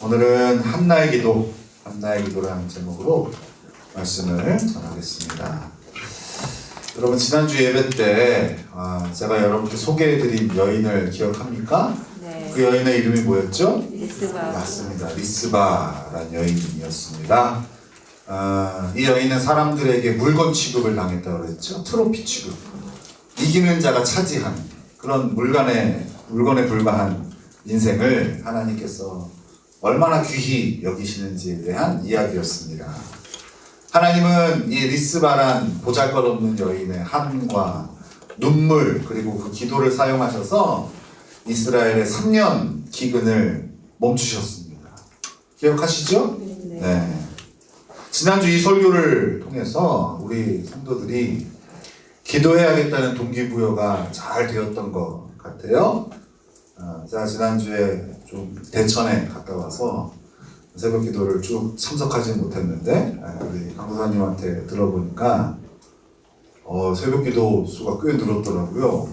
오늘은 한나의 기도라는 제목으로 말씀을 전하겠습니다. 여러분, 지난주 예배 때 제가 여러분께 소개해드린 여인을 기억합니까? 네. 그 여인의 이름이 뭐였죠? 리스바. 맞습니다. 리스바라는 여인이었습니다. 이 여인은 사람들에게 물건 취급을 당했다고 그랬죠. 트로피 취급. 이기는 자가 차지하는 그런 물건에 불과한 인생을 하나님께서 얼마나 귀히 여기시는지에 대한 이야기였습니다. 하나님은 이 리스바란 보잘것없는 여인의 한과 눈물 그리고 그 기도를 사용하셔서 이스라엘의 3년 기근을 멈추셨습니다. 기억하시죠? 네. 지난주 이 설교를 통해서 우리 성도들이 기도해야겠다는 동기부여가 잘 되었던 것 같아요. 제가 지난주에 좀 대천에 갔다 와서 새벽 기도를 쭉 참석하지 못했는데 우리 강도사님한테 들어보니까 새벽 기도 수가 꽤 늘었더라고요.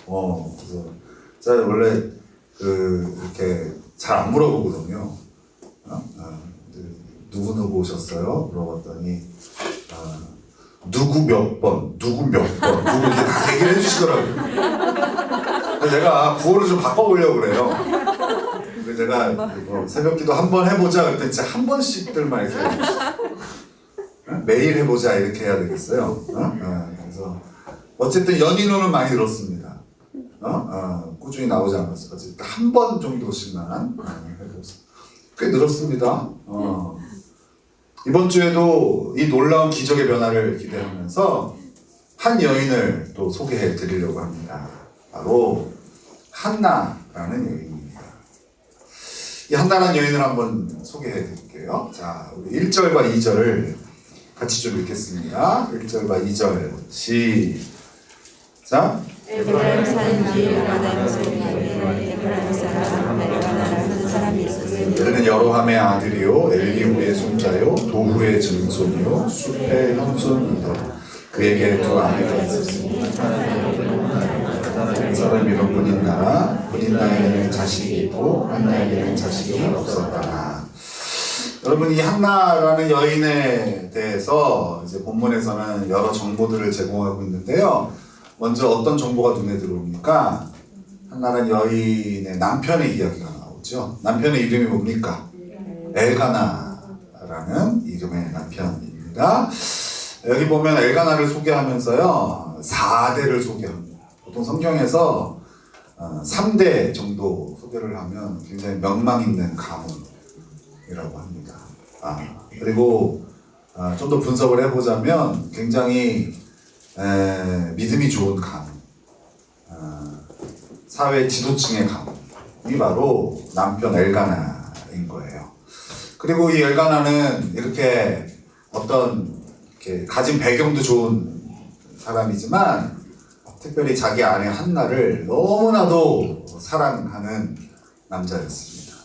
그래서 제가 원래 이렇게 잘 안 물어보거든요. 누구 오셨어요? 물어봤더니 누구 몇 번, 누구 이렇게 다 얘기를 해주시더라고요. 그래서 제가 구호를 좀 바꿔보려고 그래요. 그래서 제가 새벽 기도 한 번 해보자 그랬더니 진짜 한 번씩들만 이렇게 해주시죠. 매일 해보자 이렇게 해야 되겠어요. 그래서 어쨌든 연인호는 많이 들었습니다. 꾸준히 나오지 않았어요. 어쨌든 한 번 정도씩만 해보세요. 꽤 늘었습니다. 이번 주에도 이 놀라운 기적의 변화를 기대하면서 한 여인을 또 소개해 드리려고 합니다. 바로 한나라는 여인입니다. 이 한나라는 여인을 한번 소개해 드릴게요. 자, 우리 1절과 2절을 같이 좀 읽겠습니다. 1절과 2절 시작. 에브라임 산지 바다의 소리에 에브라임 사람 엘가나라는 한 사람이 있었으니 그는 여로함의 아들이요 엘리후의 손자요 도후의 증손이요 숲의 형손이더라. 그에게 두 아내가 있었으니 한 사람 이름 분인나에게는 자식이 있고 한나에게는 자식이 없었다. 여러분, 이 한나라는 여인에 대해서 이제 본문에서는 여러 정보들을 제공하고 있는데요. 먼저 어떤 정보가 눈에 들어옵니까? 한나라는 여인의 남편의 이야기가 나오죠. 남편의 이름이 뭡니까? 엘가나라는 이름의 남편입니다. 여기 보면 엘가나를 소개하면서요 4대를 소개합니다. 보통 성경에서 3대 정도 소개를 하면 굉장히 명망 있는 가문이라고 합니다. 그리고 좀 더 분석을 해보자면 굉장히 믿음이 좋은 가문, 사회 지도층의 가문이 바로 남편 엘가나인 거예요. 그리고 이 엘가나는 이렇게 가진 배경도 좋은 사람이지만 특별히 자기 아내 한나를 너무나도 사랑하는 남자였습니다.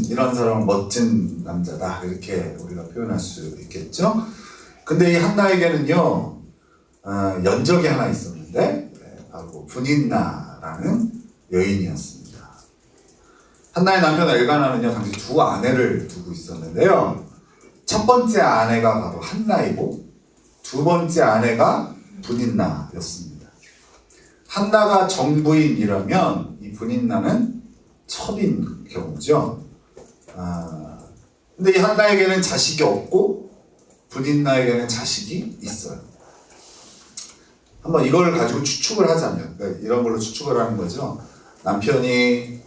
이런 사람은 멋진 남자다 이렇게 우리가 표현할 수 있겠죠. 근데 이 한나에게는요 연적이 하나 있었는데 바로 분인나라는 여인이었습니다. 한나의 남편 엘가나는요 당시 두 아내를 두고 있었는데요. 첫 번째 아내가 바로 한나이고 두 번째 아내가 분인나였습니다. 한나가 정부인이라면 이 분인나는 첩인 경우죠. 근데 이 한나에게는 자식이 없고 분인나에게는 자식이 있어요. 한번 이걸 가지고 추측을 하자면, 그러니까 이런 걸로 추측을 하는 거죠. 남편이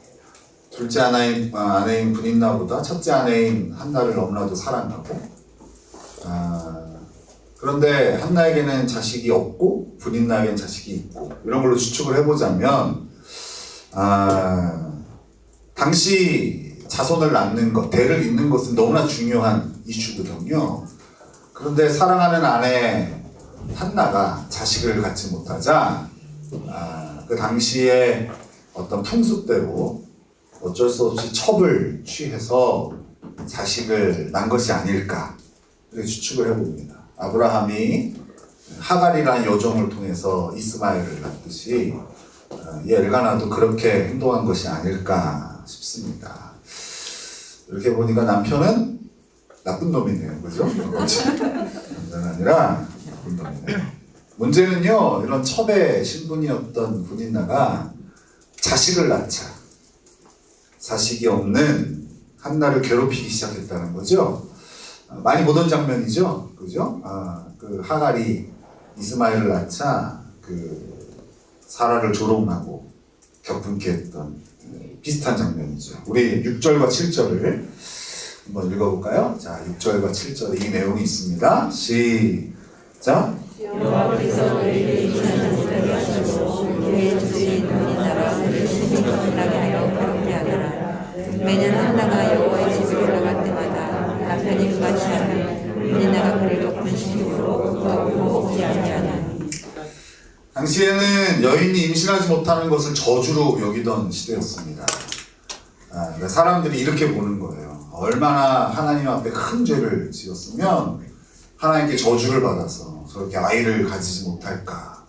둘째 아내인 분인나보다 첫째 아내인 한나를 너무나도 사랑하고, 그런데 한나에게는 자식이 없고 분인나에게는 자식이 있고, 이런 걸로 추측을 해보자면 당시 자손을 낳는 것, 대를 잇는 것은 너무나 중요한 이슈거든요. 그런데 사랑하는 아내 한나가 자식을 갖지 못하자 그 당시에 어떤 풍습대로 어쩔 수 없이 첩을 취해서 자식을 낳은 것이 아닐까 이렇게 추측을 해봅니다. 아브라함이 하갈이라는 여종을 통해서 이스마엘을 낳듯이 이 엘가나도 그렇게 행동한 것이 아닐까 싶습니다. 이렇게 보니까 남편은 나쁜 놈이네요. 그죠? 남자는 아니라 나쁜 놈이네요. 문제는요, 이런 첩의 신분이었던 분인나가 자식을 낳자 자식이 없는 한나를 괴롭히기 시작했다는 거죠. 많이 보던 장면이죠. 그죠? 그 하갈이 이스마엘을 낳자 사라를 조롱하고 격분케 했던 비슷한 장면이죠. 우리 6절과 7절을 한번 읽어볼까요? 자, 6절과 7절에 이 내용이 있습니다. 시작. 여호와께서 우리를 이기는 못하게 하시고 우리의 주인 분인나가 우리를 심히 거듭나게 하여 괴롭게 하더라. 매년 한나가 여호와의 집에 올라갈 때마다 남편이 그같이 하면 분인나가 그를 격분시키므로 더욱 먹지 아니하나니. 당시에는 여인이 임신하지 못하는 것을 저주로 여기던 시대였습니다. 사람들이 이렇게 보는 거예요. 얼마나 하나님 앞에 큰 죄를 지었으면 하나님께 저주를 받아서 저렇게 아이를 가지지 못할까.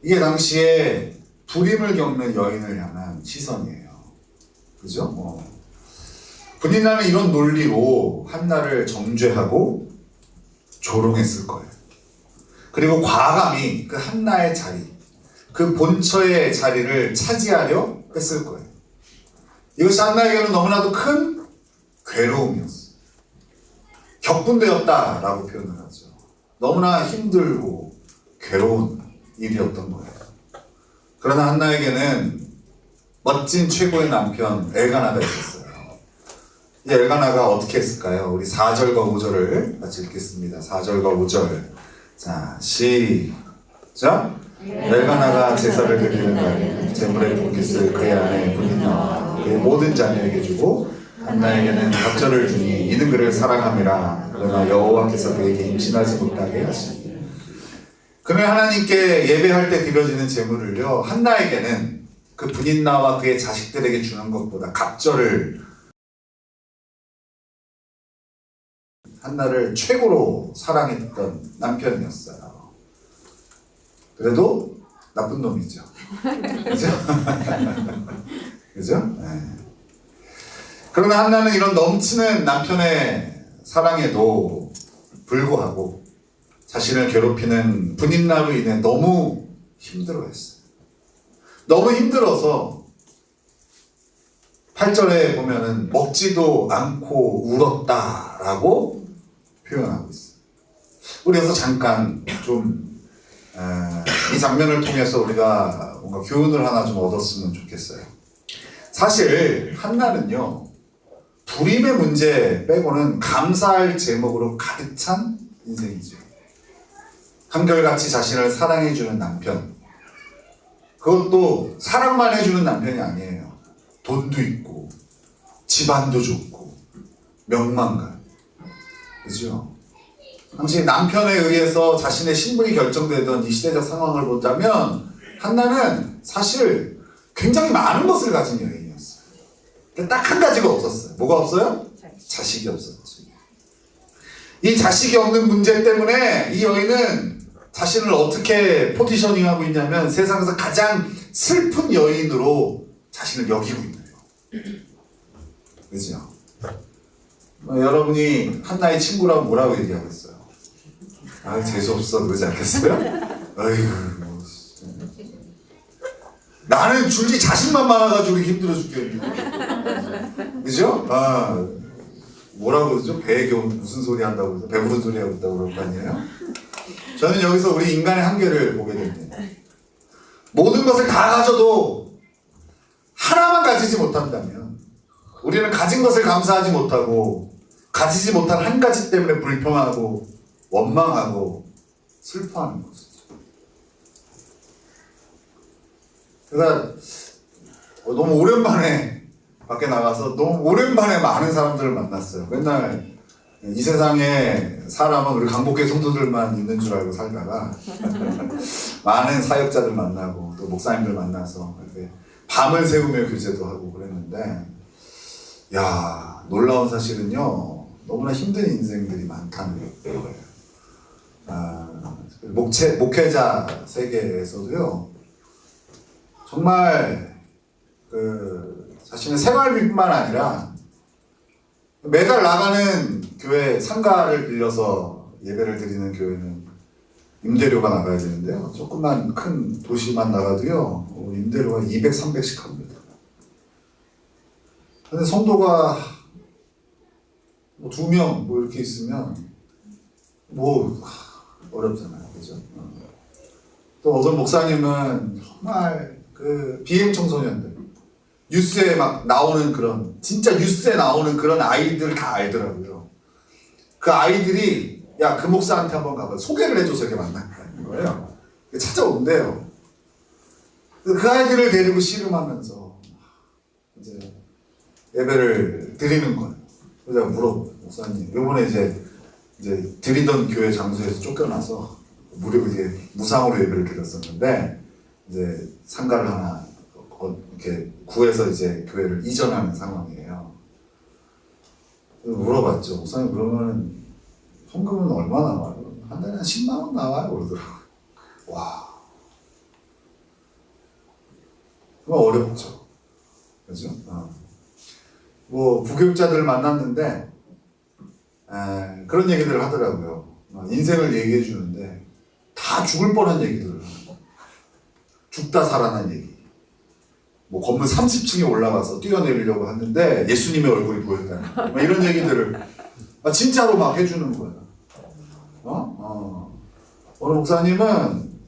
이게 당시에 불임을 겪는 여인을 향한 시선이에요. 그죠? 분인나는 이런 논리로 한나를 정죄하고 조롱했을 거예요. 그리고 과감히 그 한나의 자리, 그 본처의 자리를 차지하려 했을 거예요. 이것이 한나에게는 너무나도 큰 괴로움이었어요. 격분되었다라고 표현을 하죠. 너무나 힘들고 괴로운 일이었던 거예요. 그러나 한나에게는 멋진 최고의 남편 엘가나가 있었어요. 이 엘가나가 어떻게 했을까요? 우리 4절과 5절을 같이 읽겠습니다. 4절과 5절. 자, 시작. 엘가나가 제사를 드리는 날 제물의 분깃을 그의 아내 분인나와 그의 모든 자녀에게 주고 한나에게는 갑절을 주니 이는 그를 사랑함이라. 그러나 여호와께서 그에게 임신하지 못하게 하시니. 그는 하나님께 예배할 때 드려지는 제물을요, 한나에게는 그 분인나와 그의 자식들에게 주는 것보다 갑절을, 한나를 최고로 사랑했던 남편이었어요. 그래도 나쁜 놈이죠. 그죠? 그죠? 네. 그러나 한나는 이런 넘치는 남편의 사랑에도 불구하고 자신을 괴롭히는 분인나로 인해 너무 힘들어했어요. 너무 힘들어서 8절에 보면은 먹지도 않고 울었다라고 표현하고 있어요. 우리 여기서 잠깐 좀 이 장면을 통해서 우리가 뭔가 교훈을 하나 좀 얻었으면 좋겠어요. 사실 한나는요, 불임의 문제 빼고는 감사할 제목으로 가득 찬 인생이죠. 한결같이 자신을 사랑해주는 남편, 그것도 사랑만 해주는 남편이 아니에요. 돈도 있고 집안도 좋고 명망가, 그죠? 당시 남편에 의해서 자신의 신분이 결정되던 이 시대적 상황을 보자면 한나는 사실 굉장히 많은 것을 가진 여인이었어요. 딱 한 가지가 없었어요. 뭐가 없어요? 자식이 없었죠. 이 자식이 없는 문제 때문에 이 여인은 자신을 어떻게 포지셔닝하고 있냐면 세상에서 가장 슬픈 여인으로 자신을 여기고 있네요. 그죠? 여러분이 한나의 친구라고 뭐라고 얘기하겠어요? 아, 재수없어 그러지 않겠어요? 어이구, 뭐, 나는 줄지 자신만 많아가지고 힘들어 죽겠는데. 그죠? 뭐라고 그러죠? 배에 겨우 무슨 소리 한다고 그러죠? 배부른 소리 하고 있다고 그럴 거 아니에요? 저는 여기서 우리 인간의 한계를 보게 됩니다. 모든 것을 다 가져도 하나만 가지지 못한다면, 우리는 가진 것을 감사하지 못하고 가지지 못한 한 가지 때문에 불평하고 원망하고 슬퍼하는 것이죠. 그러니까 너무 오랜만에 밖에 나가서 너무 오랜만에 많은 사람들을 만났어요. 맨날 이 세상에 사람은 우리 강복회 성도들만 있는 줄 알고 살다가 많은 사역자들 만나고 또 목사님들 만나서 이렇게 밤을 새우며 교제도 하고 그랬는데, 야, 놀라운 사실은요, 너무나 힘든 인생들이 많다는 거예요. 목회자 세계에서도요, 정말 자신의 생활비뿐만 아니라 매달 나가는 교회 상가를 빌려서 예배를 드리는 교회는 임대료가 나가야 되는데요. 조금만 큰 도시만 나가도요, 임대료가 200, 300씩 합니다. 근데 성도가 뭐 2명 뭐 이렇게 있으면 뭐 어렵잖아요. 그죠? 또 어떤 목사님은 정말 그 비행 청소년들, 뉴스에 막 나오는 그런, 진짜 뉴스에 나오는 그런 아이들 다 알더라고요. 그 아이들이 야, 그 목사한테 한번 가봐. 소개를 해줘서 이렇게 만나는 거예요. 찾아온대요. 그 아이들을 데리고 씨름하면서 이제 예배를 드리는 거예요. 그래서 제가 물어봐요. 목사님, 이번에 이제 드리던 교회 장소에서 쫓겨나서 이게 무상으로 예배를 드렸었는데, 이제 상가를 하나 이렇게 구해서 이제 교회를 이전하는 상황이에요. 물어봤죠. 목사님, 그러면 헌금은 얼마 나와요? 한 달에 한 10만 원 나와요? 그러더라고요. 와. 정말 어렵죠. 그죠? 뭐, 부교육자들을 만났는데, 그런 얘기들을 하더라고요. 인생을 얘기해 주는데, 다 죽을 뻔한 얘기들을 하는 거예요. 죽다 살아난 얘기. 뭐, 건물 30층에 올라가서 뛰어내리려고 하는데, 예수님의 얼굴이 보였다는 거. 이런 얘기들을 진짜로 막 해주는 거예요. 어느 목사님은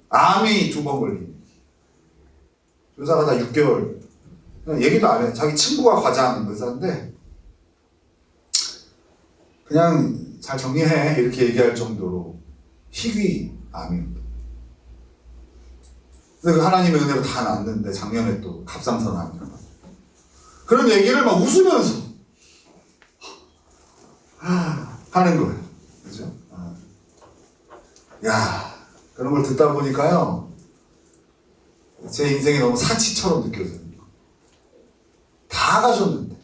암이 2번 걸린, 의사가 다 6개월, 얘기도 안 해. 자기 친구가 과장 의사인데 그냥 잘 정리해 이렇게 얘기할 정도로 희귀 암입니다. 근데 그 하나님의 은혜로 다 낫는데 작년에 또 갑상선 암이라고 그런 얘기를 막 웃으면서 하는 거예요. 그죠? 야, 그런 걸 듣다 보니까요, 제 인생이 너무 사치처럼 느껴져요. 다 가졌는데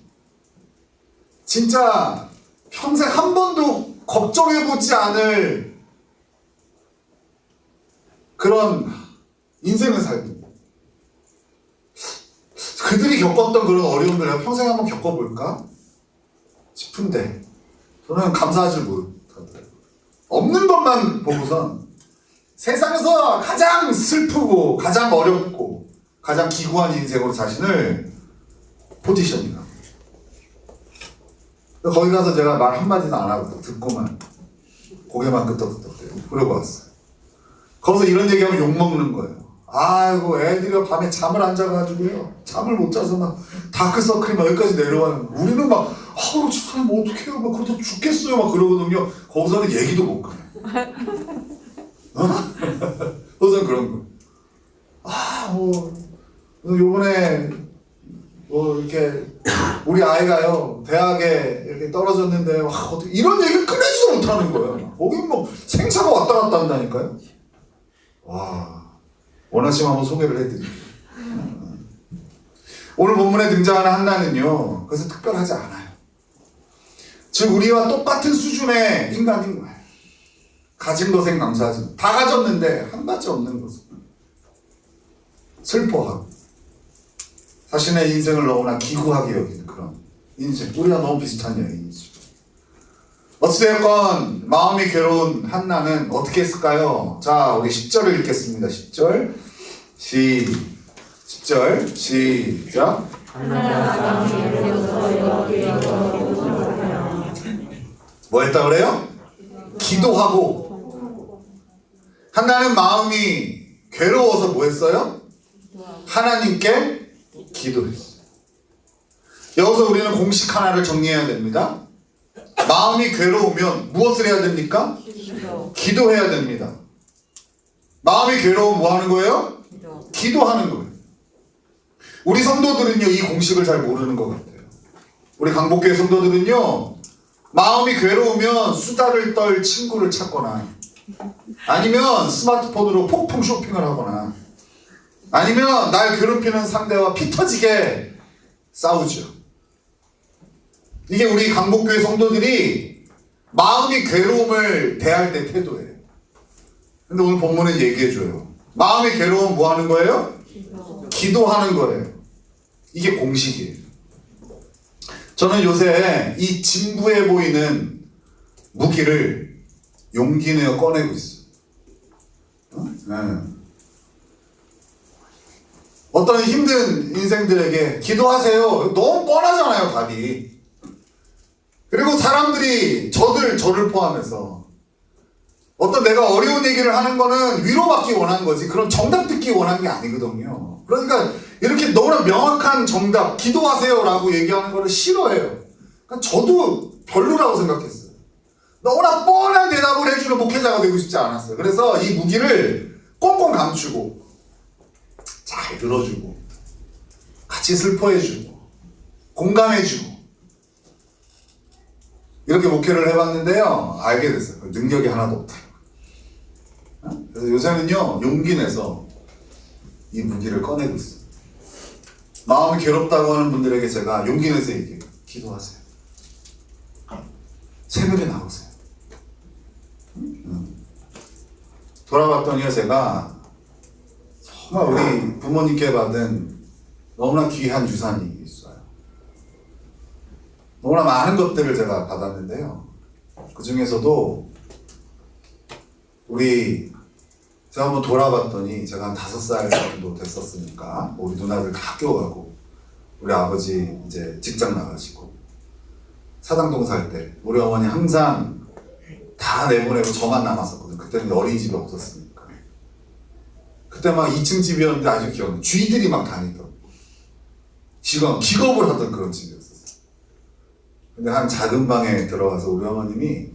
진짜 평생 한 번도 걱정해보지 않을 그런 인생을 살고, 그들이 겪었던 그런 어려움들 내가 평생 한번 겪어볼까 싶은데 저는 감사하지 못하더라고요. 없는 것만 보고선 세상에서 가장 슬프고 가장 어렵고 가장 기구한 인생으로 자신을 포지션이다. 거기 가서 제가 말 한마디도 안 하고 듣고만 고개만 끄덕끄덕대고 그러고 왔어요. 거기서 이런 얘기하면 욕먹는 거예요. 아이고, 애들이 밤에 잠을 안 자가지고요, 잠을 못 자서 막 다크서클이 막 여기까지 내려와요. 우리는 막 아우, 저 사람 어떡해요, 막 그러다 죽겠어요 막 그러거든요. 거기서는 얘기도 못 꺼내. 거기서는 그런 거. 요번에 이렇게 우리 아이가요 대학에 이렇게 떨어졌는데 어떻게 이런 얘기를 꺼내지도 못하는 거예요. 거긴 뭐 생사가 왔다 갔다 한다니까요. 와, 원하시면 한번 소개를 해드릴게요. 오늘 본문에 등장하는 한나는요, 그래서 특별하지 않아요. 즉 우리와 똑같은 수준의 인간인 거예요. 가진 것에 감사하지, 다 가졌는데 한 가지 없는 것을 슬퍼하고 자신의 인생을 너무나 기구하게 여기는 그런 인생. 우리가 너무 비슷한 여인이죠. 어찌되었건 마음이 괴로운 한나는 어떻게 했을까요? 자, 우리 10절을 읽겠습니다. 10절 시작. 뭐 했다 그래요? 기도하고. 한나는 마음이 괴로워서 뭐 했어요? 하나님께 기도했어요. 여기서 우리는 공식 하나를 정리해야 됩니다. 마음이 괴로우면 무엇을 해야 됩니까? 기도해야 됩니다. 마음이 괴로우면 뭐 하는 거예요? 기도하는 거예요. 우리 성도들은요, 이 공식을 잘 모르는 것 같아요. 우리 강복교회 성도들은요, 마음이 괴로우면 수다를 떨 친구를 찾거나, 아니면 스마트폰으로 폭풍 쇼핑을 하거나, 아니면 날 괴롭히는 상대와 피 터지게 싸우죠. 이게 우리 강복교회 성도들이 마음이 괴로움을 대할 때 태도예요. 근데 오늘 본문은 얘기해줘요. 마음이 괴로우면 뭐 하는 거예요? 기도하는 거예요. 이게 공식이에요. 저는 요새 이 진부해 보이는 무기를 용기 내어 꺼내고 있어요. 네. 어떤 힘든 인생들에게 기도하세요. 너무 뻔하잖아요, 답이. 그리고 사람들이 저를 포함해서 어떤 내가 어려운 얘기를 하는 거는 위로받기 원한 거지 그런 정답 듣기 원한 게 아니거든요. 그러니까 이렇게 너무나 명확한 정답, 기도하세요 라고 얘기하는 거를 싫어해요. 그러니까 저도 별로라고 생각했어요. 너무나 뻔한 대답을 해주는 목회자가 되고 싶지 않았어요. 그래서 이 무기를 꽁꽁 감추고 잘 들어주고 같이 슬퍼해주고 공감해주고 이렇게 목회를 해봤는데요. 알게 됐어요. 능력이 하나도 없다. 그래서 요새는요, 용기 내서 이 무기를 꺼내고 있어요. 마음이 괴롭다고 하는 분들에게 제가 용기 내서 얘기해요. 기도하세요. 새벽에 나오세요. 돌아봤더니요, 제가 정말 우리 부모님께 받은 너무나 귀한 유산이 있어요. 너무나 많은 것들을 제가 받았는데요. 그 중에서도 제가 한번 돌아봤더니 제가 한 5살 정도 됐었으니까 우리 누나들 다 학교 가고 우리 아버지 이제 직장 나가시고 사당동 살 때 우리 어머니 항상 다 내보내고 저만 남았었거든요. 그때는 어린이집이 없었으니까. 그때 막 2층 집이었는데 아주 기억나요. 쥐들이 막 다니더라고요. 기겁을 하던 그런 집이었어요. 근데 한 작은 방에 들어가서 우리 어머님이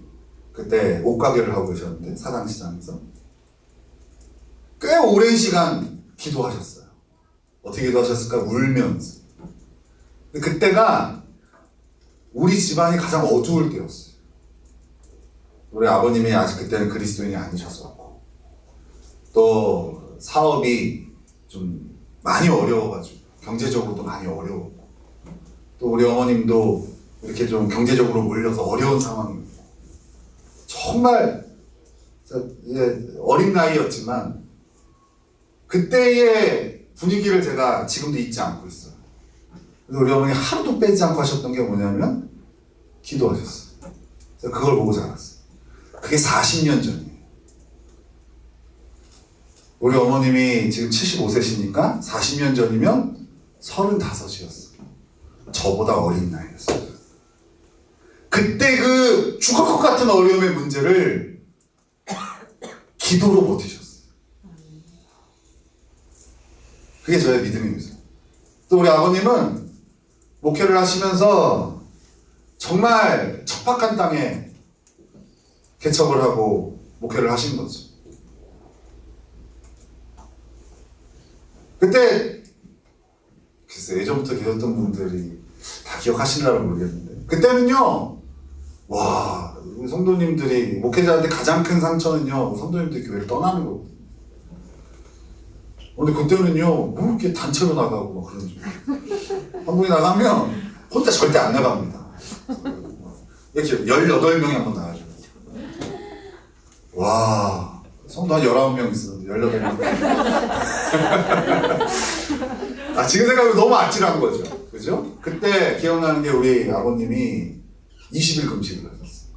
그때 옷가게를 하고 계셨는데 사당시장에서 꽤 오랜 시간 기도하셨어요. 어떻게 기도하셨을까? 울면서. 근데 그때가 우리 집안이 가장 어두울 때였어요. 우리 아버님이 아직 그때는 그리스도인이 아니셨었고 또 사업이 좀 많이 어려워가지고 경제적으로도 많이 어려웠고 또 우리 어머님도 이렇게 좀 경제적으로 몰려서 어려운 상황이었고 정말 어린 나이였지만 그때의 분위기를 제가 지금도 잊지 않고 있어요. 그래서 우리 어머니 하루도 빼지 않고 하셨던 게 뭐냐면 기도하셨어요. 그래서 그걸 보고 자랐어요. 그게 40년 전이에요. 우리 어머님이 지금 75세시니까 40년 전이면 35이었어요. 저보다 어린 나이였어요. 그때 그 죽을 것 같은 어려움의 문제를 기도로 버티셨어요. 그게 저의 믿음입니다. 또 우리 아버님은 목회를 하시면서 정말 척박한 땅에 개척을 하고 목회를 하신 거죠. 그때 글쎄 예전부터 계셨던 분들이 다 기억하시려고 모르겠는데 그때는요 와 우리 성도님들이 목회자한테 가장 큰 상처는요 성도님들이 교회를 떠나는 거거든요. 근데 그때는요 뭐 이렇게 단체로 나가고 막 그런 줄 한 분이 나가면 혼자 절대 안 나갑니다. 이렇게 18명이 한번 나가죠. 와 성도 한 19명 있었는데 18명 아 지금 생각하면 너무 아찔한 거죠. 그죠? 그때 기억나는 게 우리 아버님이 20일 금식을 하셨어요.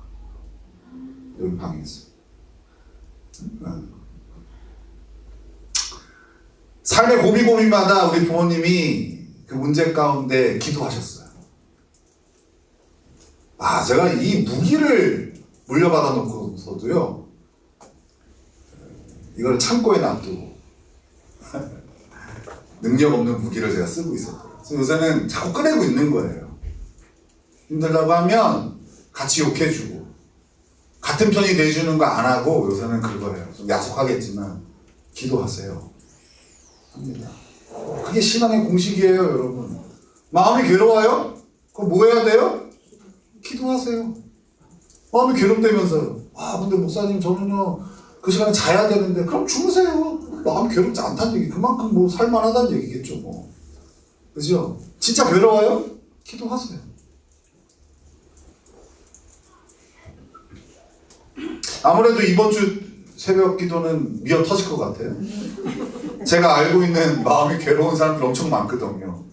여기 방에서. 삶의 고비고비마다 우리 부모님이 그 문제 가운데 기도하셨어요. 아 제가 이 무기를 물려받아 놓고서도요 이걸 창고에 놔두고 능력 없는 무기를 제가 쓰고 있었더라고요. 그래서 요새는 자꾸 꺼내고 있는 거예요. 힘들다고 하면 같이 욕해주고 같은 편이 돼주는 거 안 하고 요새는 그거예요. 좀 야속하겠지만 기도하세요. 합니다. 그게 신앙의 공식이에요, 여러분. 마음이 괴로워요? 그럼 뭐 해야 돼요? 기도하세요. 마음이 괴롭다면서요. 아 근데 목사님 저는요 그 시간에 자야 되는데 그럼 주무세요. 마음이 괴롭지 않다는 얘기 그만큼 뭐 살만하다는 얘기겠죠 뭐. 그죠? 진짜 괴로워요? 기도하세요. 아무래도 이번 주 새벽 기도는 미어 터질 것 같아요. 제가 알고 있는 마음이 괴로운 사람들 엄청 많거든요.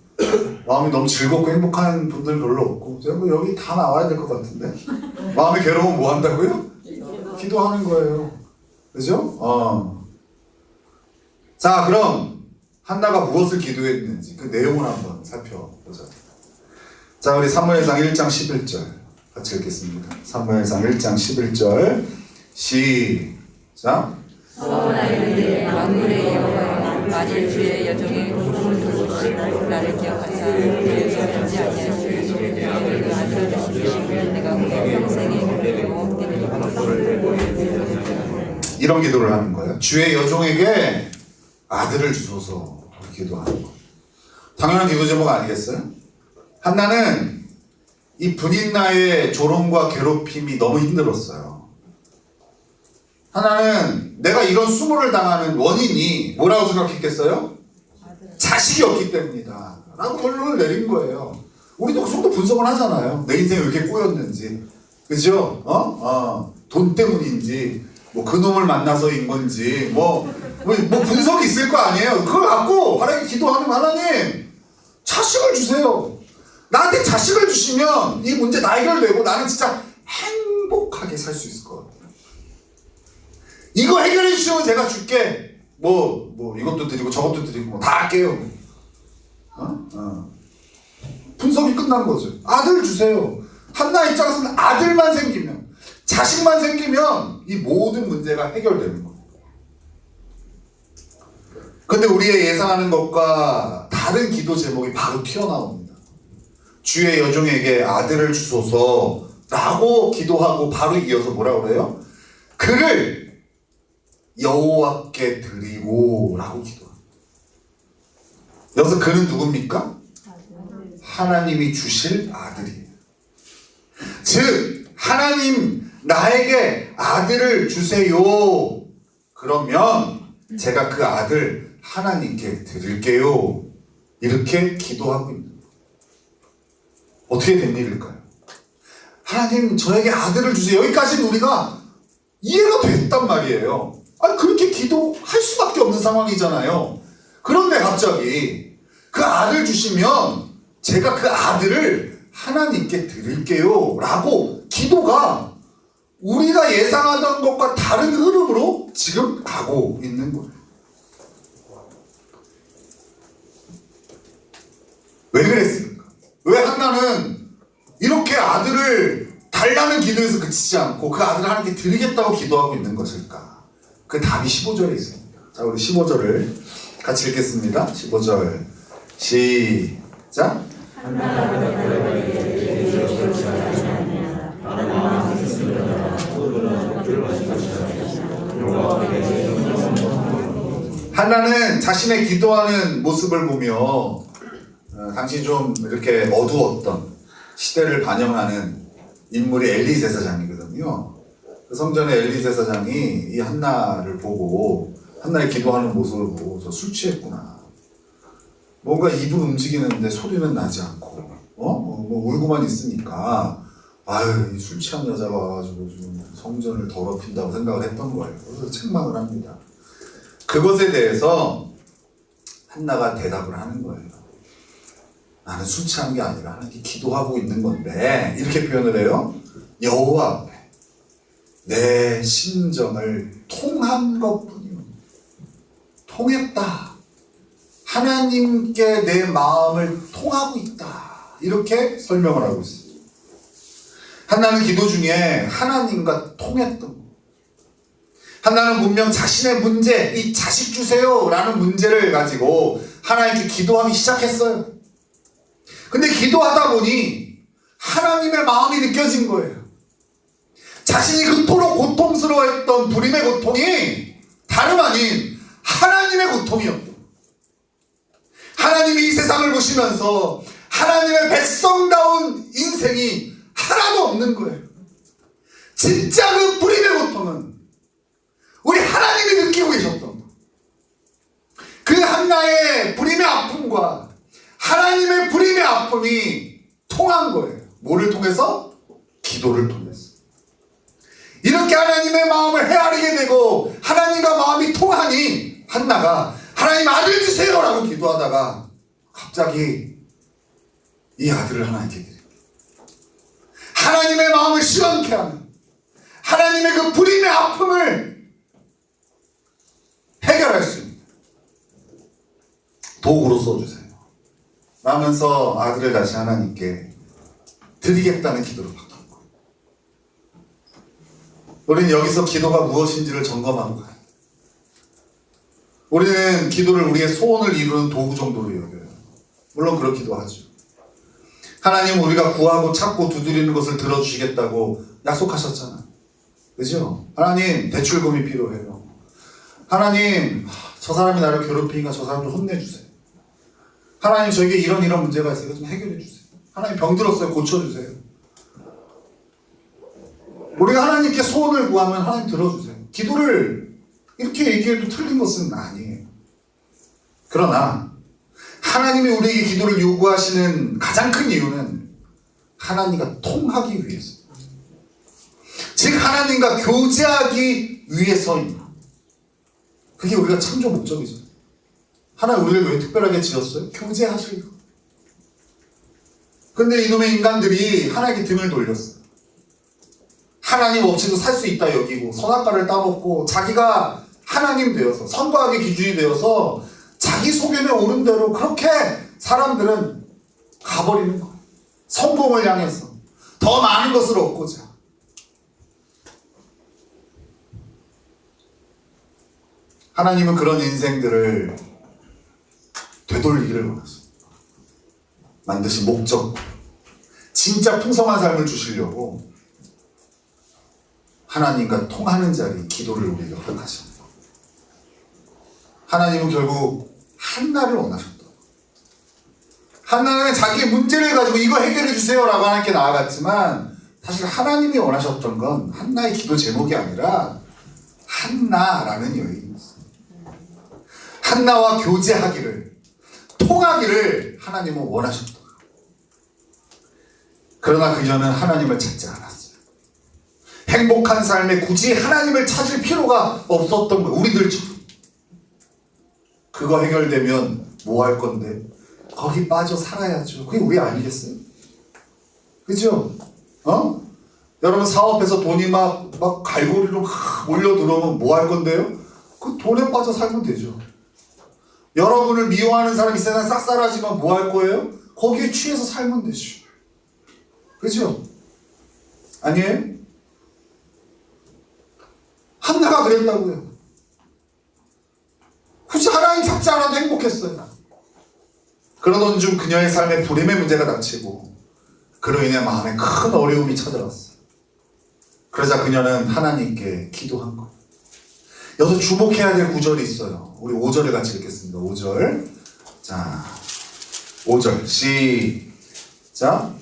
마음이 너무 즐겁고 행복한 분들 별로 없고 뭐 여기 다 나와야 될 것 같은데 마음이 괴로우면 뭐 한다고요? 기도하는 거예요. 그죠? 자, 그럼 한나가 무엇을 기도했는지 그 내용을 한번 살펴보자. 자, 우리 사무엘상 1장 11절 같이 읽겠습니다. 사무엘상 1장 11절 시작. 사울아이들의 만군의 여호와여 만일 주의 여종의 복음을 들으시고 나를 기억하사 그를 지지 아니하시고 그 아들을 주시면 내가 그의 평생에 영원히 이런 기도를 하는 거예요. 주의 여종에게 아들을 주소서 기도하는 거예요. 당연한 기도 제목 아니겠어요? 한나는 이 분인나의 조롱과 괴롭힘이 너무 힘들었어요. 하나는 내가 이런 수모를 당하는 원인이 뭐라고 생각했겠어요? 자식이 없기 때문이다 라고 결론을 내린 거예요. 우리도 그 정도 분석을 하잖아요. 내 인생이 왜 이렇게 꼬였는지, 그죠? 돈 때문인지, 뭐 그놈을 만나서인 건지, 뭐 분석이 있을 거 아니에요. 그걸 갖고 하나님 기도하면 하나님 자식을 주세요. 나한테 자식을 주시면 이 문제 다 해결되고 나는 진짜 행복하게 살 수 있을 것 같아요. 이거 해결해 주시면 제가 줄게. 뭐 이것도 드리고 저것도 드리고 다 할게요. 분석이 끝난 거죠. 아들 주세요. 한나 입장에서는 아들만 생기면, 자식만 생기면 이 모든 문제가 해결되는 거예요. 근데 우리의 예상하는 것과 다른 기도 제목이 바로 튀어나옵니다. 주의 여종에게 아들을 주소서 라고 기도하고 바로 이어서 뭐라고 그래요? 그를 여호와께 드리고 라고 기도합니다. 여기서 그는 누굽니까? 하나님이 주실 아들이에요. 즉 하나님 나에게 아들을 주세요. 그러면 제가 그 아들 하나님께 드릴게요. 이렇게 기도하고 있는 거예요. 어떻게 된 일일까요? 하나님 저에게 아들을 주세요. 여기까지는 우리가 이해가 됐단 말이에요. 아니 그렇게 기도할 수밖에 없는 상황이잖아요. 그런데 갑자기 그 아들 주시면 제가 그 아들을 하나님께 드릴게요 라고 기도가 우리가 예상하던 것과 다른 흐름으로 지금 가고 있는 거예요. 왜 그랬습니까? 왜 한나는 이렇게 아들을 달라는 기도에서 그치지 않고 그 아들을 하나님께 드리겠다고 기도하고 있는 것일까? 그 답이 15절에 있습니다. 자, 우리 15절을 같이 읽겠습니다. 15절 시작. 한나는 자신의 기도하는 모습을 보며 당시 좀 이렇게 어두웠던 시대를 반영하는 인물이 엘리 제사장이거든요. 그 성전의 엘리 제사장이 이 한나를 보고 한나의 기도하는 모습을 보고 저 술 취했구나. 뭔가 입은 움직이는데 소리는 나지 않고 뭐 울고만 있으니까 아유 술 취한 여자가 와가지고 좀 성전을 더럽힌다고 생각을 했던 거예요. 그래서 책망을 합니다. 그것에 대해서 한나가 대답을 하는 거예요. 나는 술 취한 게 아니라 하나님께 기도하고 있는 건데 이렇게 표현을 해요. 여호와 앞에 내 심정을 통한 것뿐이요. 통했다. 하나님께 내 마음을 통하고 있다. 이렇게 설명을 하고 있습니다. 한나는 기도 중에 하나님과 통했던 거. 한나는 분명 자신의 문제, 이 자식 주세요 라는 문제를 가지고 하나님께 기도하기 시작했어요. 근데 기도하다 보니 하나님의 마음이 느껴진 거예요. 자신이 그토록 고통스러워했던 불임의 고통이 다름 아닌 하나님의 고통이었다. 하나님이 이 세상을 보시면서 하나님의 백성다운 인생이 하나도 없는 거예요. 진짜 그 불임의 고통은 우리 하나님이 느끼고 계셨던 거. 그 한나의 불임의 아픔과 하나님의 불임의 아픔이 통한 거예요. 뭐를 통해서? 기도를 통해서. 이렇게 하나님의 마음을 헤아리게 되고 하나님과 마음이 통하니 한나가 하나님 아들 주세요 라고 기도하다가 갑자기 이 아들을 하나님께 드립니다. 하나님의 마음을 시원케 하는, 하나님의 그 불임의 아픔을 해결할 수 있는 도구로 써주세요 라면서 아들을 다시 하나님께 드리겠다는 기도를 바꿨고, 우리는 여기서 기도가 무엇인지를 점검하고 가요. 우리는 기도를 우리의 소원을 이루는 도구 정도로 여겨요. 물론 그렇기도 하죠. 하나님, 우리가 구하고 찾고 두드리는 것을 들어주시겠다고 약속하셨잖아요. 그죠? 하나님, 대출금이 필요해요. 하나님, 저 사람이 나를 괴롭히니까 저 사람 좀 혼내주세요. 하나님, 저에게 이런 문제가 있어요. 좀 해결해 주세요. 하나님, 병들었어요. 고쳐주세요. 우리가 하나님께 소원을 구하면 하나님 들어주세요. 기도를 이렇게 얘기해도 틀린 것은 아니에요. 그러나 하나님이 우리에게 기도를 요구하시는 가장 큰 이유는 하나님과 통하기 위해서, 즉 하나님과 교제하기 위해서입니다. 그게 우리가 창조 목적이죠. 하나님 우리를 왜 특별하게 지었어요? 교제하시려고. 근데 이놈의 인간들이 하나님께 등을 돌렸어요. 하나님 없이도 살 수 있다 여기고 선악과를 따먹고 자기가 하나님 되어서 선과학의 기준이 되어서 자기 소견에 오른 대로 그렇게 사람들은 가버리는 거예요. 성공을 향해서 더 많은 것을 얻고자. 하나님은 그런 인생들을 되돌리기를 원하십니다. 만드신 목적, 진짜 풍성한 삶을 주시려고 하나님과 통하는 자리, 기도를 우리에게 허락하십니다. 하나님은 결국 한나를 원하셨다. 한나는 자기의 문제를 가지고 이거 해결해 주세요 라고 하나님께 나아갔지만, 사실 하나님이 원하셨던 건 한나의 기도 제목이 아니라 한나라는 여인이었어요. 한나와 교제하기를, 통하기를 하나님은 원하셨다. 그러나 그녀는 하나님을 찾지 않았어요. 행복한 삶에 굳이 하나님을 찾을 필요가 없었던 거예요. 우리들처럼. 그거 해결되면 뭐 할 건데? 거기 빠져 살아야죠. 그게 왜 아니겠어요? 그죠? 여러분 사업해서 돈이 막 갈고리로 몰려 들어오면 뭐 할 건데요? 그 돈에 빠져 살면 되죠. 여러분을 미워하는 사람이 세상에 싹 사라지면 뭐 할 거예요? 거기에 취해서 살면 되죠. 그죠? 아니에요? 한나가 그랬다고요. 굳이 하나님 찾지 않아도 행복했어요. 그러던 중 그녀의 삶에 불임의 문제가 닥치고 그로 인해 마음에 큰 어려움이 찾아왔어요. 그러자 그녀는 하나님께 기도한 거예요. 여기서 주목해야 될 구절이 있어요. 우리 5절을 같이 읽겠습니다. 5절. 자, 5절 시작.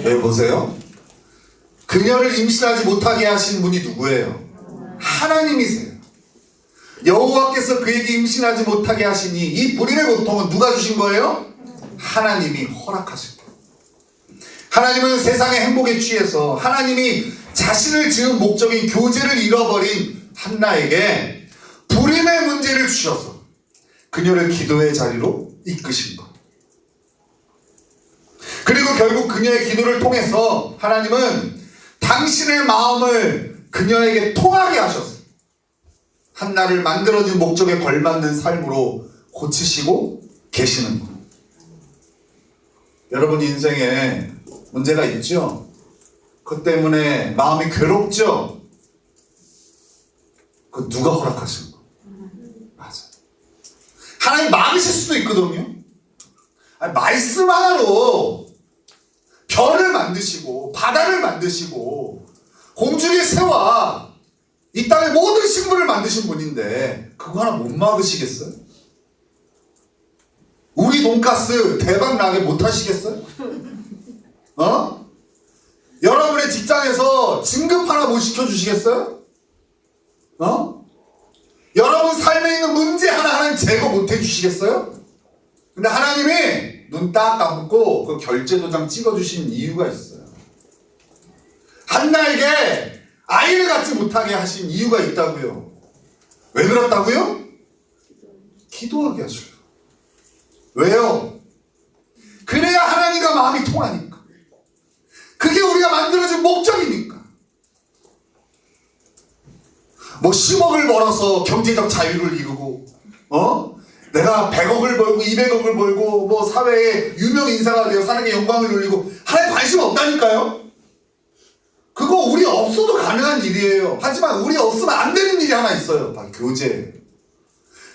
네, 보세요. 그녀를 임신하지 못하게 하신 분이 누구예요? 하나님이세요. 여호와께서 그에게 임신하지 못하게 하시니 이 불임의 고통은 누가 주신 거예요? 하나님이 허락하신 거예요. 하나님은 세상의 행복에 취해서 하나님이 자신을 지은 목적인 교제를 잃어버린 한나에게 불임의 문제를 주셔서 그녀를 기도의 자리로 이끄신 것. 그리고 결국 그녀의 기도를 통해서 하나님은 당신의 마음을 그녀에게 통하게 하셨어요. 한나를 만들어진 목적에 걸맞는 삶으로 고치시고 계시는 거예요. 여러분 인생에 문제가 있죠? 그 때문에 마음이 괴롭죠? 그 누가 허락하신 거예요? 맞아. 하나님 막으실 수도 있거든요. 아니, 말씀 하나로 별을 만드시고 바다를 만드시고 공중의 새와 이 땅의 모든 식물을 만드신 분인데 그거 하나 못 막으시겠어요? 우리 돈가스 대박 나게 못 하시겠어요? 여러분의 직장에서 진급 하나 못 시켜주시겠어요? 여러분 삶에 있는 문제 하나하나 제거 못 해주시겠어요? 근데 하나님이 눈 딱 감고 그 결제 도장 찍어주신 이유가 있어요. 한나에게 아이를 갖지 못하게 하신 이유가 있다고요. 왜 그렇다고요? 기도하게 하시려고. 왜요? 그래야 하나님과 마음이 통하니까. 그게 우리가 만들어진 목적이니까. 뭐 10억을 벌어서 경제적 자유를 이루고, 내가 100억을 벌고 200억을 벌고 뭐 사회의 유명 인사가 되어 사람의 영광을 누리고 하나님 관심 없다니까요. 그거 우리 없어도 가능한 일이에요. 하지만 우리 없으면 안 되는 일이 하나 있어요. 바로 교제예요.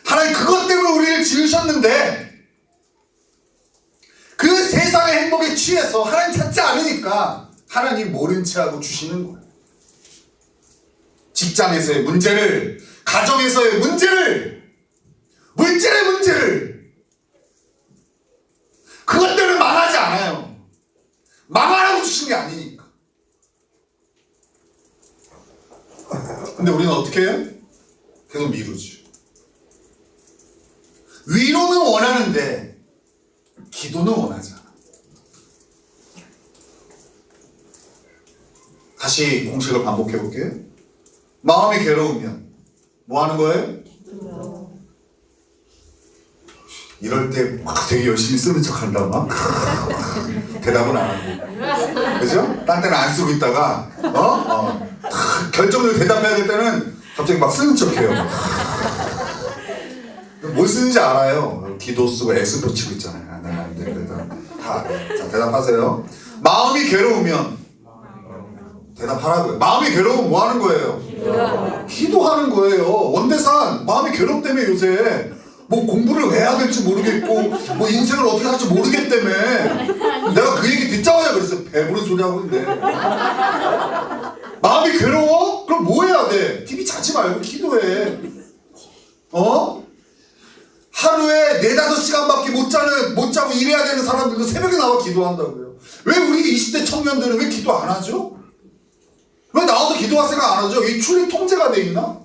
하나님 그것 때문에 우리를 지으셨는데 그 세상의 행복에 취해서 하나님 찾지 않으니까 하나님 모른 체하고 주시는 거예요. 직장에서의 문제를, 가정에서의 문제를, 물질의 문제를, 그것 때문에 망하지 않아요. 망하라고 주신 게 아니니까. 근데 우리는 어떻게 해요? 계속 미루죠. 위로는 원하는데 기도는 원하지 않아. 다시 공식을 반복해 볼게요. 마음이 괴로우면 뭐 하는 거예요? 이럴 때 막 되게 열심히 쓰는 척 한다 막 대답은 안 하고, 그죠? 딴 때는 안 쓰고 있다가 결정적으로 대답해야 될 때는 갑자기 막 쓰는 척해요. 뭘 쓰는지 알아요. 기도 쓰고 X표 치고 있잖아요. 내가 안 돼. 그래서 자, 대답하세요. 마음이 괴로우면 대답하라고요. 마음이 괴로우면 뭐 하는 거예요? 기도하는 거예요. 원대산 마음이 괴롭다며 요새. 뭐 공부를 왜 해야 될지 모르겠고 뭐 인생을 어떻게 할지 모르겠다며. 내가 그 얘기 듣자마자 그랬어요. 배부른 소리 하고 있는데. 마음이 괴로워? 그럼 뭐 해야 돼? TV 자지 말고 기도해. 하루에 4-5시간밖에 못 자고 일해야 되는 사람들도 새벽에 나와 기도한다고요. 왜 우리 20대 청년들은 왜 기도 안 하죠? 왜 나와서 기도할 생각 안 하죠? 이 출입 통제가 돼 있나?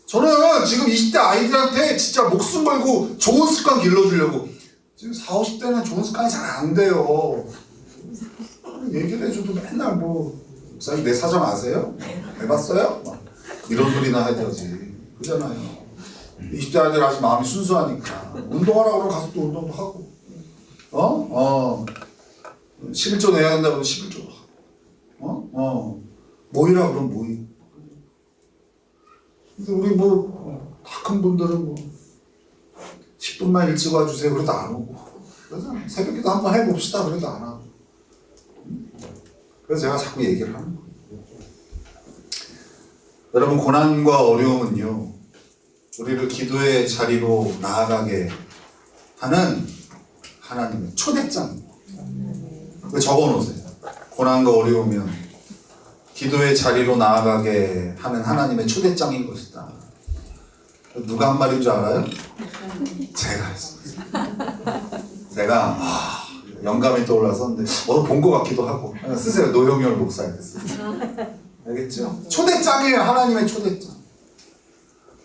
저는 지금 20대 아이들한테 진짜 목숨 걸고 좋은 습관 길러주려고. 지금 40, 50대는 좋은 습관이 잘 안 돼요. 얘기를 해줘도 맨날 뭐 목사님 내 사정 아세요? 해봤어요? 막 이런 소리나 해야지. 그잖아요. 20대 아이들 아직 마음이 순수하니까 운동하라고 그러면 가서 또 운동도 하고 11조 내야 한다고 그러면 11조 모이라 그러면 모이. 근데 우리 다 큰 분들은 10분만 일찍 와주세요 그래도 안 오고, 그러잖아요. 새벽기도 한번 해봅시다 그래도 안 하고. 그래서 제가 자꾸 얘기를 하는 거예요. 여러분, 고난과 어려움은요 우리를 기도의 자리로 나아가게 하는 하나님의 초대장. 적어놓으세요. 고난과 어려우면 기도의 자리로 나아가게 하는 하나님의 초대장인 것이다. 누가 한 말인 줄 알아요? 제가 했습니다. 제가 영감이 떠올라서 본 것 같기도 하고. 쓰세요. 노영열 목사에 쓰세요. 알겠죠? 초대장이에요. 하나님의 초대장.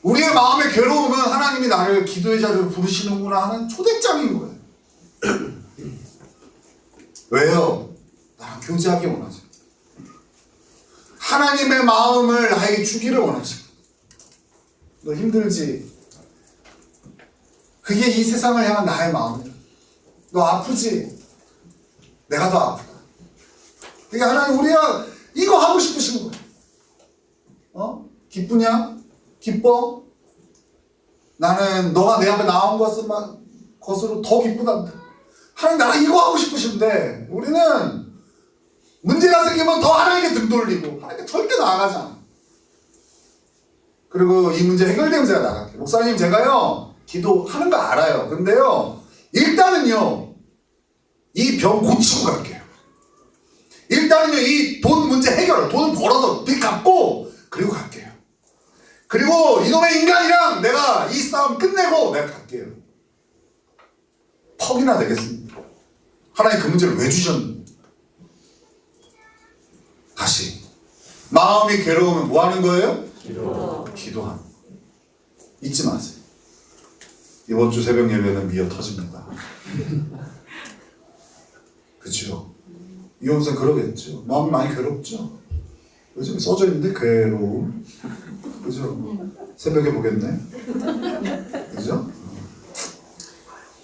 우리의 마음에 괴로우면 하나님이 나를 기도의 자리로 부르시는구나 하는 초대장인 거예요. 왜요? 나랑 교제하기 원하죠. 하나님의 마음을 나에게 주기를 원하시고. 너 힘들지? 그게 이 세상을 향한 나의 마음이야. 너 아프지? 내가 더 아프다. 그게 하나님 우리가 이거 하고 싶으신 거야. 기쁘냐? 기뻐? 나는 너가 내 앞에 나온 것으로 더 기쁘단다. 하나님 나랑 이거 하고 싶으신데 우리는 문제가 생기면 더 하나님께 등 돌리고 하나님께 절대 나아가지 않아. 그리고 이 문제 해결되면 제가 나갈게요. 목사님 제가요 기도하는 거 알아요. 근데요 일단은요 이 병 고치고 갈게요. 일단은요 이 돈 문제 해결, 돈 벌어서 빚 갚고 그리고 갈게요. 그리고 이놈의 인간이랑 내가 이 싸움 끝내고 내가 갈게요. 퍽이나 되겠습니다. 하나님 그 문제를 왜 주셨는데. 다시 마음이 괴로우면 뭐 하는 거예요? 기도하는 거. 잊지 마세요. 이번 주 새벽 예배는 미어 터집니다. 그렇죠? 이혼생 그러겠죠. 마음이 많이 괴롭죠. 요즘 써져 있는데 괴로움. 그죠? 새벽에 보겠네. 그죠?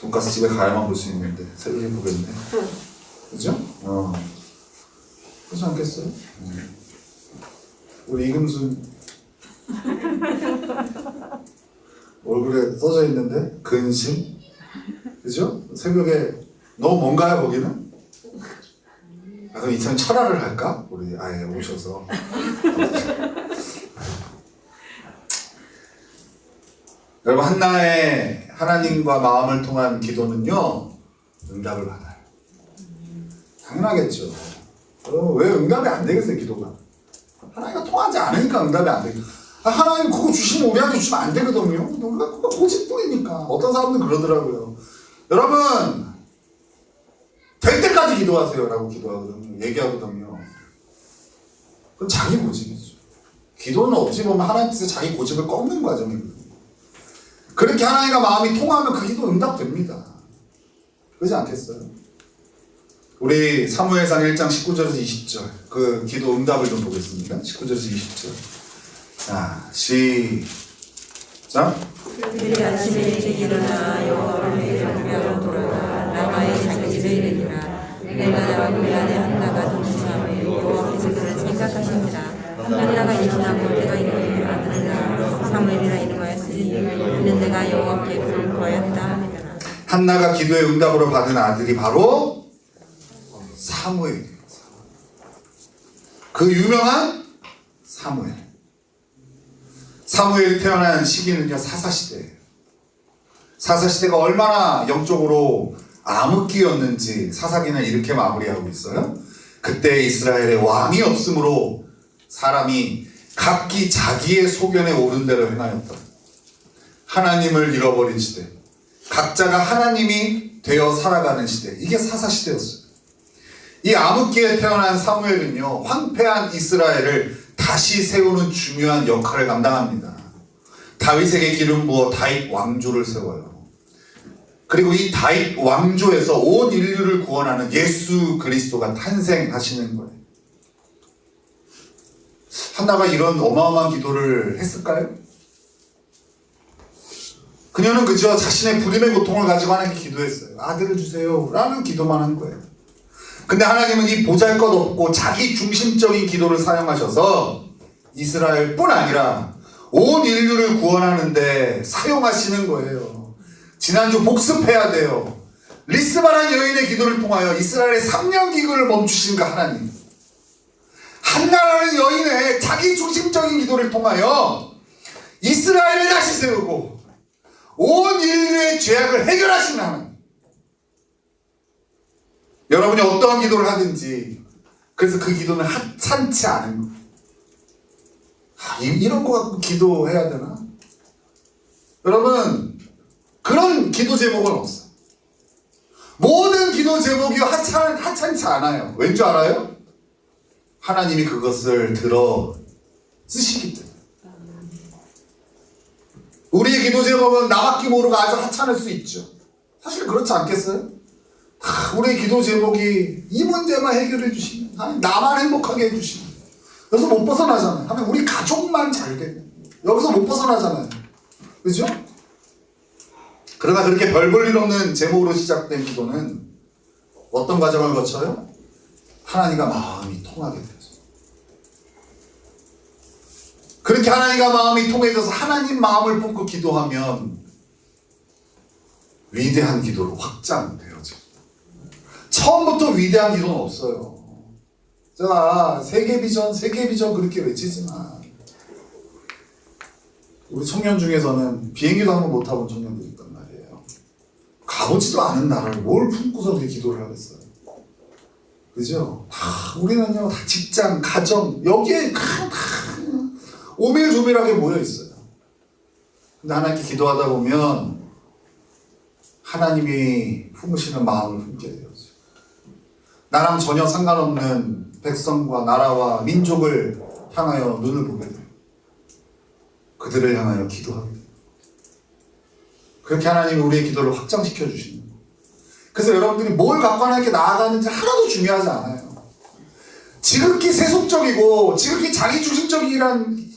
돈가스 집에 가야만 볼 수 있는데 새벽에 보겠네. 그죠? 그렇지 않겠어요? 우리 이금순 얼굴에 써져 있는데 근심, 그죠? 새벽에 너무 뭔가요 거기는? 그럼 이참에 철화를 할까? 우리 아예 오셔서. 여러분, 한나의 하나님과 마음을 통한 기도는요 응답을 받아요. 당연하겠죠. 왜 응답이 안 되겠어요? 기도가 하나님과 통하지 않으니까 응답이 안 되겠죠. 하나님 그거 주시면 우리한테 주시면 안 되거든요. 우리가 그거 고집부리니까. 어떤 사람들은 그러더라고요. 여러분 될 때까지 기도하세요 라고 기도하거든요. 얘기하거든요. 그건 자기 고집이죠. 기도는 어찌 보면 하나님 뜻에 자기 고집을 꺾는 과정이거든요. 그렇게 하나님과 마음이 통하면 그 기도 응답됩니다. 그러지 않겠어요? 우리 사무엘상 1장 19절에서 20절 그 기도 응답을 좀 보겠습니다. 19절에서 20절. 자, 시작. 그들이 아침에 일찍 일어나 여호와를 경배하러 돌아가 라마에 자기를 이르니라. 내가 나와 미안해 한나가 동침하며 여호와께서 그를 생각하시니라. 한나가 임신하고 때가 이르니 아들을 낳아 사무엘이라 이름하였으니 이는 내가 여호와께 그를 구하였다 하니라. 한나가 기도의 응답으로 받은 아들이 바로 사무엘이에요. 그 유명한 사무엘. 사무엘이 태어난 시기는요 사사시대예요. 사사시대가 얼마나 영적으로 암흑기였는지 사사기는 이렇게 마무리하고 있어요. 그때 이스라엘에 왕이 없으므로 사람이 각기 자기의 소견에 옳은 대로 행하였다. 하나님을 잃어버린 시대, 각자가 하나님이 되어 살아가는 시대, 이게 사사시대였어요. 이 암흑기에 태어난 사무엘은요 황폐한 이스라엘을 다시 세우는 중요한 역할을 감당합니다. 다윗에게 기름 부어 다윗 왕조를 세워요. 그리고 이 다윗 왕조에서 온 인류를 구원하는 예수 그리스도가 탄생하시는 거예요. 한나가 이런 어마어마한 기도를 했을까요? 그녀는 그저 자신의 불임의 고통을 가지고 하나님께 기도했어요. 아들을 주세요 라는 기도만 한 거예요. 근데 하나님은 이 보잘것없고 자기 중심적인 기도를 사용하셔서 이스라엘뿐 아니라 온 인류를 구원하는데 사용하시는 거예요. 지난주 복습해야 돼요. 리스바란 여인의 기도를 통하여 이스라엘의 3년 기근을 멈추신 그 하나님, 한나라는 여인의 자기 중심적인 기도를 통하여 이스라엘을 다시 세우고 온 인류의 죄악을 해결하신 하나님. 여러분이 어떠한 기도를 하든지 그래서 그 기도는 하찮지 않은 거예요. 이런 거 갖고 기도해야 되나? 여러분 그런 기도 제목은 없어요. 모든 기도 제목이 하찮지 않아요. 왠 줄 알아요? 하나님이 그것을 들어 쓰시기 때문에. 우리의 기도 제목은 나밖에 모르고 아주 하찮을 수 있죠. 사실 그렇지 않겠어요? 우리의 기도 제목이 이 문제만 해결해 주시면, 나만 행복하게 해주시면, 여기서 못 벗어나잖아요. 하면 우리 가족만 잘 되면 여기서 못 벗어나잖아요. 그죠? 그러나 그렇게 별 볼 일 없는 제목으로 시작된 기도는 어떤 과정을 거쳐요? 하나님과 마음이 통하게 되죠. 그렇게 하나님과 마음이 통해져서 하나님 마음을 품고 기도하면 위대한 기도로 확장되어져. 처음부터 위대한 기도는 없어요. 자, 세계 비전 그렇게 외치지만 우리 청년 중에서는 비행기도 한번 못 타본 청년들이 있단 말이에요. 가보지도 않은 나라를 뭘 품고서 그렇게 기도를 하겠어요. 그죠? 우리는요 다 직장, 가정 여기에 다 오밀조밀하게 모여 있어요. 근데 하나님께 기도하다 보면 하나님이 품으시는 마음을 품게 돼요. 나랑 전혀 상관없는 백성과 나라와 민족을 향하여 눈을 보게 돼요. 그들을 향하여 기도하게 돼요. 그렇게 하나님이 우리의 기도를 확장시켜 주시는 거예요. 그래서 여러분들이 뭘 갖고 하나님께 나아가는지 하나도 중요하지 않아요. 지극히 세속적이고 지극히 자기 중심적인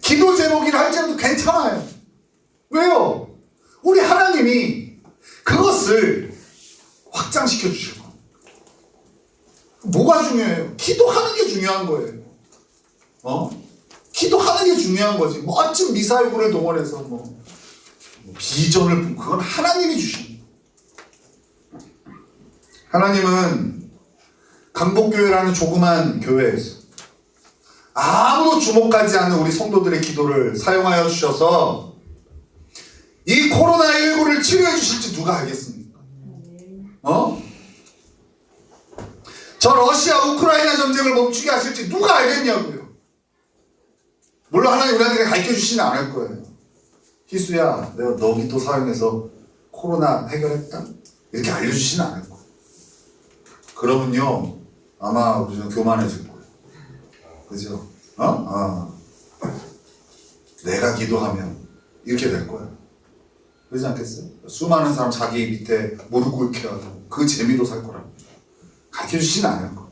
기도 제목이라 할지라도 괜찮아요. 왜요? 우리 하나님이 그것을 확장시켜 주실 겁니다. 뭐가 중요해요? 기도하는 게 중요한 거예요. 기도하는 게 중요한 거지. 멋진 미사일군을 동원해서 비전을 그건 하나님이 주십니다. 하나님은 강복교회라는 조그만 교회에서 아무도 주목하지 않는 우리 성도들의 기도를 사용하여 주셔서 이 코로나19를 치료해 주실지 누가 알겠습니까? 저 러시아 우크라이나 전쟁을 멈추게 하실지 누가 알겠냐고요. 물론 하나님 우리한테 가르쳐 주시진 않을 거예요. 희수야, 내가 너 기도 사용해서 코로나 해결했다? 이렇게 알려주시진 않을 거예요. 그러면요, 아마 우리는 교만해질 거예요. 그죠? 내가 기도하면 이렇게 될 거예요. 그러지 않겠어요? 수많은 사람 자기 밑에 무릎 꿇게 하고 그 재미로 살 거라고 가르쳐 주시진 않을 거예요.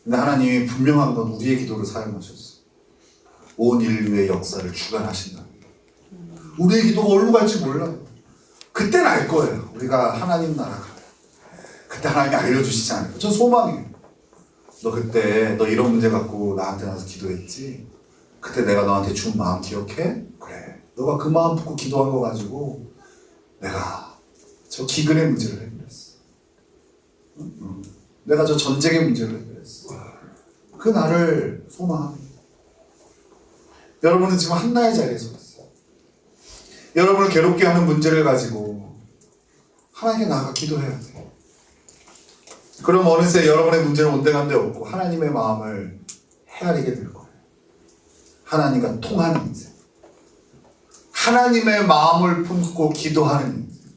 근데 하나님이 분명한 건 우리의 기도를 사용하셨어요. 온 인류의 역사를 주관하신다. 우리의 기도가 어디로 갈지 몰라요. 그때는 알 거예요. 우리가 하나님 나라가. 그때 하나님이 알려주시지 않을까. 전 소망이에요. 너 그때 너 이런 문제 갖고 나한테 나와서 기도했지? 그때 내가 너한테 준 마음 기억해? 그래. 너가 그 마음 품고 기도한 거 가지고 내가 저 기근의 문제를 해결했어. 내가 저 전쟁의 문제를 해결했어. 그 나를 소망합니다. 여러분은 지금 한나의 자리에 서 있어요. 여러분을 괴롭게 하는 문제를 가지고 하나님께 나아가 기도해야 돼요. 그럼 어느새 여러분의 문제는 온데간데 없고 하나님의 마음을 헤아리게 될 거예요. 하나님과 통하는 인생. 하나님의 마음을 품고 기도하는 인생.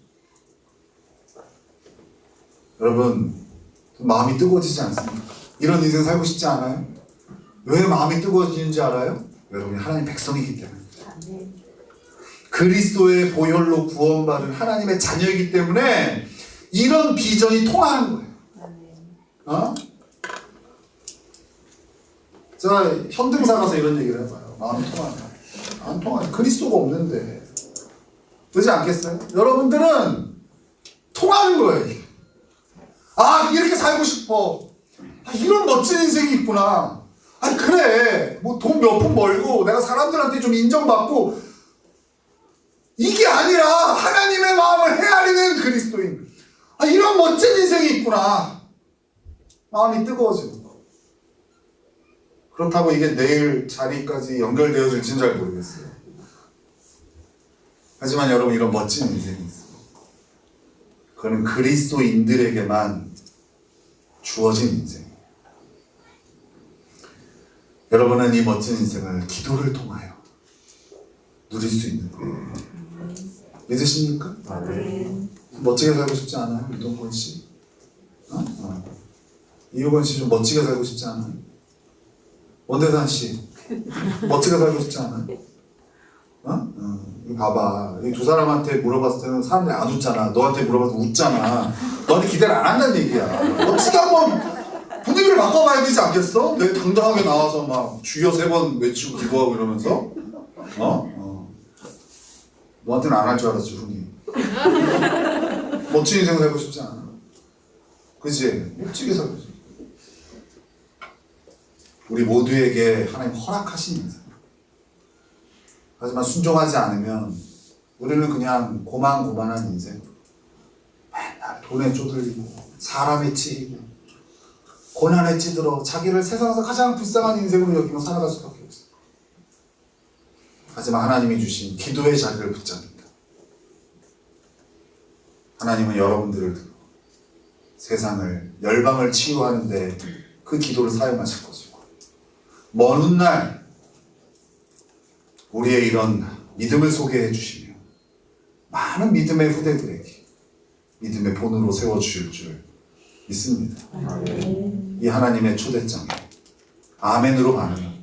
여러분, 마음이 뜨거워지지 않습니까? 이런 인생 살고 싶지 않아요? 왜 마음이 뜨거워지는지 알아요? 여러분이 하나님 백성이기 때문에. 그리스도의 보혈로 구원받은 하나님의 자녀이기 때문에 이런 비전이 통하는 거예요. 제가 현등사 가서 이런 얘기를 해봐요. 마음이 통하냐? 안 통하냐? 그리스도가 없는데. 그렇지 않겠어요? 여러분들은 통하는 거예요. 이렇게 살고 싶어. 이런 멋진 인생이 있구나. 그래. 돈 몇 푼 벌고 내가 사람들한테 좀 인정받고 이게 아니라 하나님의 마음을 헤아리는 그리스도인. 이런 멋진 인생이 있구나. 마음이 뜨거워지는 거. 그렇다고 이게 내일 자리까지 연결되어질지는 잘 모르겠어요. 하지만 여러분 이런 멋진 인생이 있어요. 그거는 그리스도인들에게만 주어진 인생이에요. 여러분은 이 멋진 인생을 기도를 통하여 누릴 수 있는 거예요. 믿으십니까? 멋지게 살고 싶지 않아요? 이동건 씨? 이효건 씨 좀 멋지게 살고 싶지 않아요? 원대산 씨 멋지게 살고 싶지 않아요? 이거 봐봐. 이 두 사람한테 물어봤을 때는 사람들이 안 웃잖아. 너한테 물어봐서 웃잖아. 너한테 기대를 안 한다는 얘기야. 멋지게 한번 분위기를 바꿔봐야 되지 않겠어? 내 당당하게 나와서 막 주여 3번 외치고 기도하고 이러면서 너한테는 안 할 줄 알았지 훈이. 멋진 인생 살고 싶지 않아. 그치? 멋지게 살고 싶어. 우리 모두에게 하나님 허락하신 인생. 하지만 순종하지 않으면 우리는 그냥 고만고만한 인생. 맨날 돈에 쪼들리고 사람에 치이고 고난에 찌들어 자기를 세상에서 가장 불쌍한 인생으로 여기며 살아갈 수밖에 없어요. 하지만 하나님이 주신 기도의 자리를 붙잡는다. 하나님은 여러분들을 들어 세상을 열방을 치유하는데 그 기도를 사용하실 것이고 먼 훗날 우리의 이런 믿음을 소개해 주시며 많은 믿음의 후대들에게 믿음의 본으로 세워주실 줄 믿습니다. 이 하나님의 초대장에 아멘으로 반응하고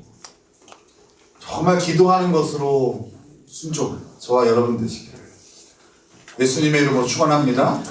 정말 기도하는 것으로 순종하는 저와 여러분 되시기를 예수님의 이름으로 축원합니다.